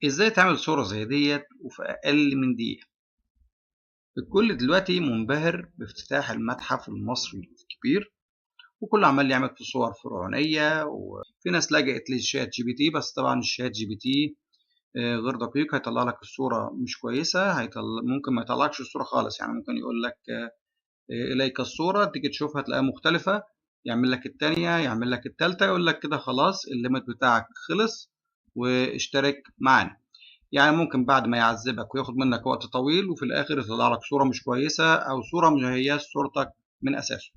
ازاي تعمل صورة زي ديت وفي اقل من دقيقة؟ الكل دلوقتي منبهر بافتتاح المتحف المصري الكبير، وكل عمال يعمل في صور فرعونية، وفي ناس لجأت للشات جي بي تي. بس طبعا الشات جي بي تي غير دقيق، هيطلع لك الصورة مش كويسة، ممكن ما يطلعكش الصورة خالص. يعني ممكن يقول لك إليك الصورة، تيجي تشوفها تلاقيها مختلفة، يعمل لك التانية، يعمل لك التالتة، يقول لك كده خلاص الليمت بتاعك خلص واشترك معانا. يعني ممكن بعد ما يعذبك وياخد منك وقت طويل، وفي الآخر يطلع لك صورة مش كويسة أو صورة مش هي صورتك من أساسه.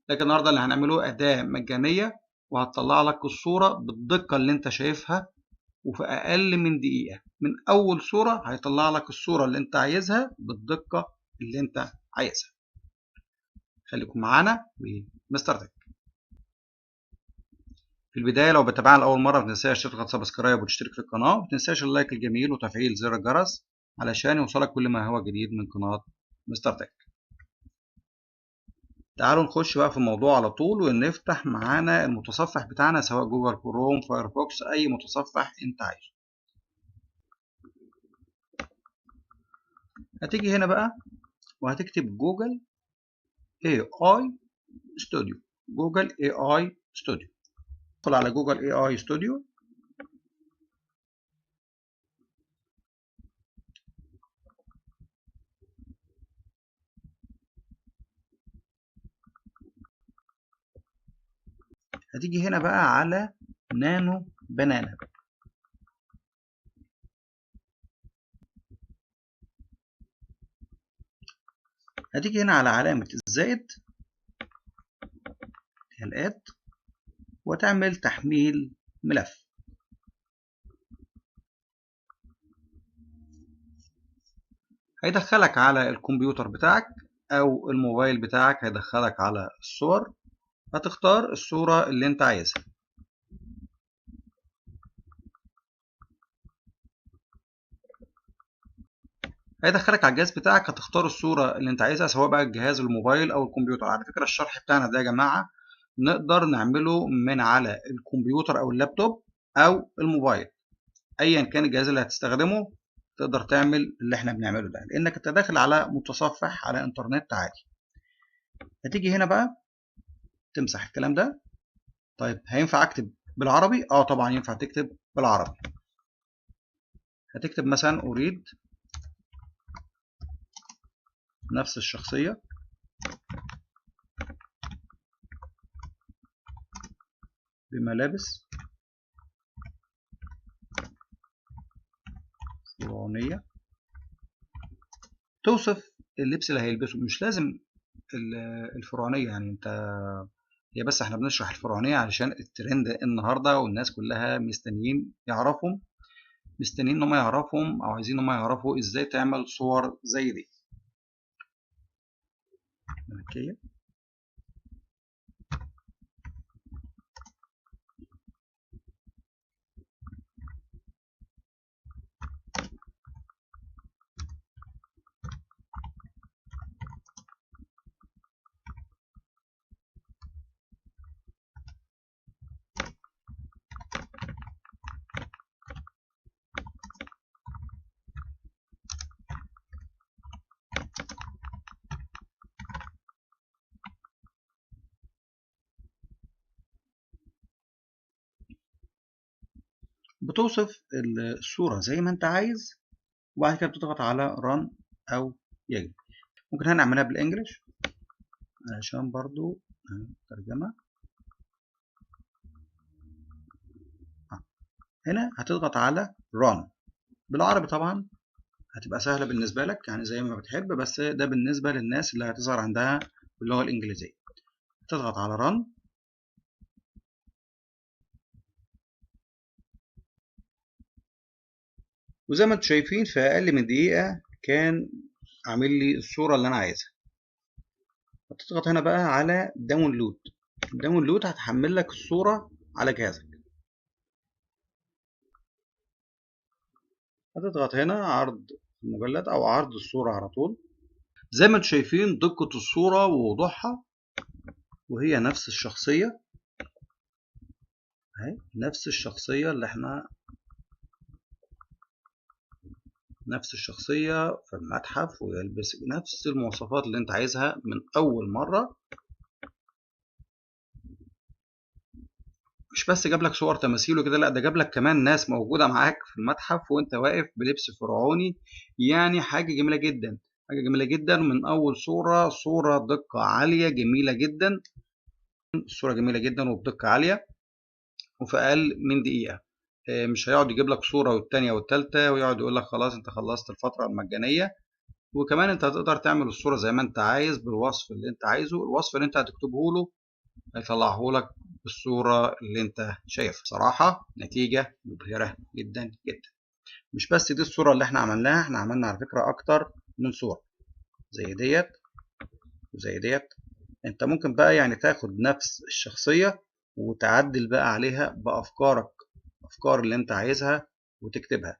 لكن النهاردة اللي هنعمله أداة مجانية، وهتطلع لك الصورة بالدقة اللي أنت شايفها وفي أقل من دقيقة. من أول صورة هيطلع لك الصورة اللي أنت عايزها بالدقة اللي أنت عايزها. خليكم معانا ومستر تك. في البداية لو بتابعنا لأول مرة متنساش تضغط سبسكرايب وتشترك في القناة، ومتنساش اللايك الجميل وتفعيل زر الجرس علشان يوصلك كل ما هو جديد من قناة مستر تك. تعالوا نخش بقى في الموضوع على طول، ونفتح معانا المتصفح بتاعنا سواء جوجل كروم، فايرفوكس، أي متصفح أنت عايزه. هتيجي هنا بقى وهتكتب جوجل اي اي ستوديو. جوجل اي اي ستوديو. ادخل على جوجل اي اي ستوديو. هتيجي هنا بقى على نانو بنانا. هتيجي هنا على علامة الزائد الاد، وتعمل تحميل ملف. هيدخلك على الكمبيوتر بتاعك او الموبايل بتاعك، هيدخلك على الصور. هتختار الصورة اللي انت عايزها. هيدخلك على الجهاز بتاعك، هتختار الصورة اللي انت عايزها سواء بقى الجهاز الموبايل او الكمبيوتر. على فكرة الشرح بتاعنا ده يا جماعة نقدر نعمله من على الكمبيوتر او اللابتوب او الموبايل. ايا كان الجهاز اللي هتستخدمه تقدر تعمل اللي احنا بنعمله ده، لانك انت داخل على متصفح على انترنت عادي. هتيجي هنا بقى تمسح الكلام ده. طيب هينفع اكتب بالعربي؟ اه طبعا ينفع تكتب بالعربي. هتكتب مثلا اريد نفس الشخصية بملابس فرعونية. توصف اللبس اللي هيلبسه، مش لازم الفرعونية. يعني انت هي بس احنا بنشرح الفرعونية علشان الترند النهاردة، والناس كلها مستنيين يعرفهم، مستنيين ان هم يعرفهم او عايزين ان هم يعرفوا ازاي تعمل صور زي دي. ملكية. بتوصف الصورة زي ما انت عايز، وبعد كده بتضغط على run او يجب. ممكن هنعملها بالانجلش علشان برضو ترجمة. هنا هتضغط على run. بالعربي طبعا هتبقى سهلة بالنسبة لك، يعني زي ما بتحب، بس ده بالنسبة للناس اللي هتظهر عندها باللغة الإنجليزية. تضغط على run. وزي ما انتم شايفين في أقل من دقيقة كان عامل لي الصورة اللي أنا عايزها. هتضغط هنا بقى على داونلود. داونلود هتحمل لك الصورة على جهازك. هتضغط هنا عرض المجلد أو عرض الصورة على طول. زي ما انتم شايفين دقة الصورة ووضوحها، وهي نفس الشخصية اهي، نفس الشخصية اللي احنا نفس الشخصية في المتحف ويلبس نفس المواصفات اللي انت عايزها من أول مرة. مش بس جاب لك صور تماثيل وكده، لا ده جاب لك كمان ناس موجودة معاك في المتحف وانت واقف بلبس فرعوني. يعني حاجة جميلة جدا، حاجة جميلة جدا. من أول صورة، صورة دقة عالية جميلة جدا، الصورة جميلة جدا وبدقة عالية وفي أقل من دقيقة. مش هيقعد يجيب لك صورة والتانية والتالتة ويقعد يقول لك خلاص انت خلصت الفترة المجانية. وكمان انت هتقدر تعمل الصورة زي ما انت عايز بالوصف اللي انت عايزه، الوصف اللي انت هتكتبه له هيطلعه لك بالصورة اللي انت شايفها. صراحة نتيجة مبهرة جدا جدا. مش بس دي الصورة اللي احنا عملناها، احنا عملنا على فكرة اكتر من صورة زي ديت وزي ديت. انت ممكن بقى يعني تاخد نفس الشخصية وتعدل بقى عليها بأفكارك، أفكار اللي انت عايزها وتكتبها.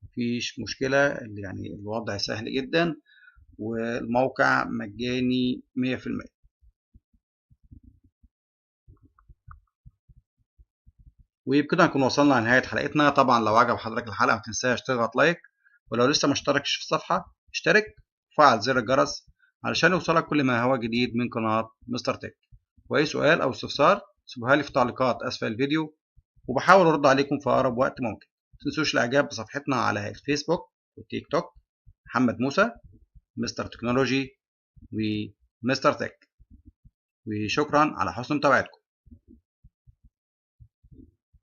مفيش مشكلة، يعني الوضع سهل جدا والموقع مجاني 100%. وبكده نكون وصلنا لنهاية حلقتنا. طبعا لو عجب حضرتك الحلقة ما تنساش تضغط لايك، ولو لسه ما اشتركتش في الصفحة اشترك وفعل زر الجرس علشان يوصلك كل ما هو جديد من قناة مستر تك. وأي سؤال أو استفسار سيبوها لي في تعليقات أسفل الفيديو وبحاول أرد عليكم في أقرب وقت ممكن. متنسوش الإعجاب بصفحتنا على الفيسبوك والتيك توك، محمد موسى، مستر تكنولوجي ومستر تك. وشكرا على حسن متابعتكم.